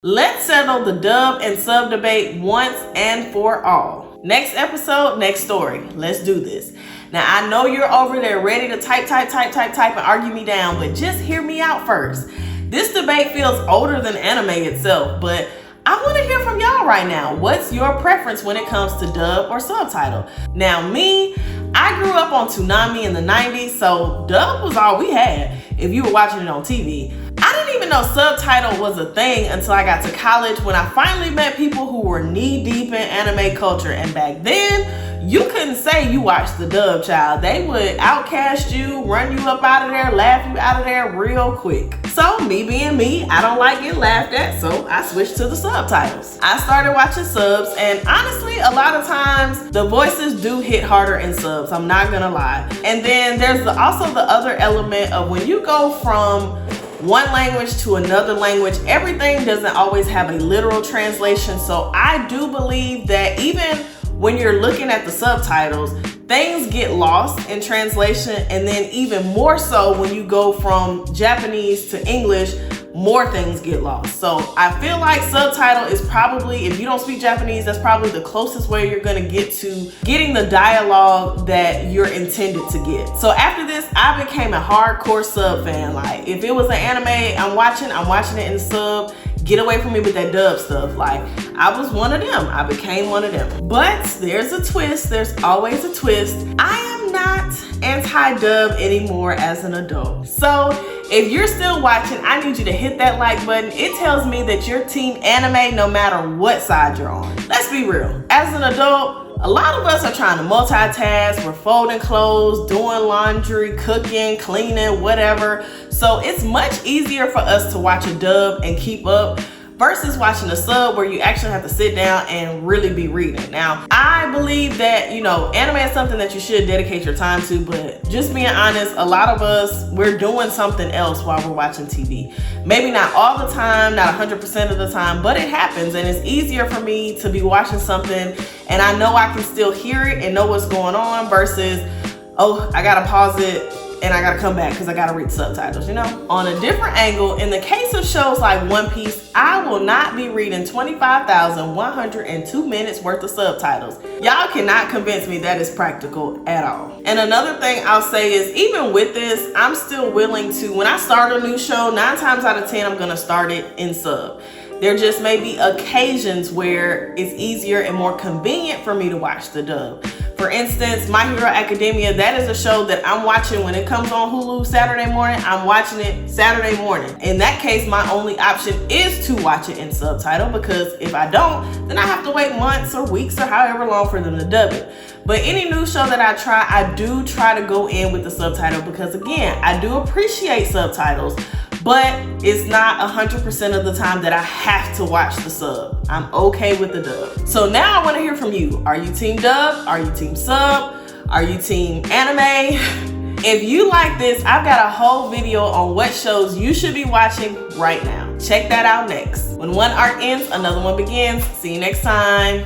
Let's settle the dub and sub debate once and for all. Next episode, next story. Let's do this. Now, I know you're over there ready to type and argue me down, but just hear me out first. This debate feels older than anime itself, but I want to hear from y'all right now. What's your preference when it comes to dub or subtitle? Now, me, I grew up on Toonami in the 90s, so dub was all we had if you were watching it on TV. I didn't even know subtitle was a thing until I got to college, when I finally met people who were knee-deep in anime culture. And back then, you couldn't say you watched the dub, child. They would outcast you, run you up out of there, laugh you out of there real quick. So me being me, I don't like getting laughed at, so I switched to the subtitles. I started watching subs, and honestly, a lot of times the voices do hit harder in subs, I'm not gonna lie. And then there's also the other element of when you go from one language to another language, everything doesn't always have a literal translation. So I do believe that even when you're looking at the subtitles, things get lost in translation, and then even more so when you go from Japanese to English, more things get lost. So I feel like subtitle is probably, if you don't speak Japanese, that's probably the closest way you're gonna get to getting the dialogue that you're intended to get. So after this, I became a hardcore sub fan. Like, if it was an anime I'm watching it in sub. Get away from me with that dub stuff. Like, I was one of them. I became one of them. But there's a twist. There's always a twist. I am not anti-dub anymore as an adult. So if you're still watching, I need you to hit that like button. It tells me that you're team anime no matter what side you're on. Let's be real. As an adult, a lot of us are trying to multitask. We're folding clothes, doing laundry, cooking, cleaning, whatever. So it's much easier for us to watch a dub and keep up versus watching a sub where you actually have to sit down and really be reading. Now, I believe that, anime is something that you should dedicate your time to, but just being honest, a lot of us, we're doing something else while we're watching TV. Maybe not all the time, not 100% of the time, but it happens, and it's easier for me to be watching something and I know I can still hear it and know what's going on versus, oh, I gotta pause it and I gotta come back because I gotta read subtitles, On a different angle, in the case of shows like One Piece, I will not be reading 25,102 minutes worth of subtitles. Y'all cannot convince me that is practical at all. And another thing I'll say is, even with this, I'm still willing to, when I start a new show, 9 times out of 10, I'm gonna start it in sub. There just may be occasions where it's easier and more convenient for me to watch the dub. For instance, My Hero Academia, that is a show that I'm watching when it comes on Hulu Saturday morning. I'm watching it Saturday morning. In that case, my only option is to watch it in subtitle, because if I don't, then I have to wait months or weeks or however long for them to dub it. But any new show that I try, I do try to go in with the subtitle because, again, I do appreciate subtitles, but it's not 100% of the time that I have to watch the sub. I'm okay with the dub. So now I want to hear from you. Are you team dub? Are you team sub? Are you team anime? If you like this, I've got a whole video on what shows you should be watching right now. Check that out next. When one arc ends, another one begins. See you next time.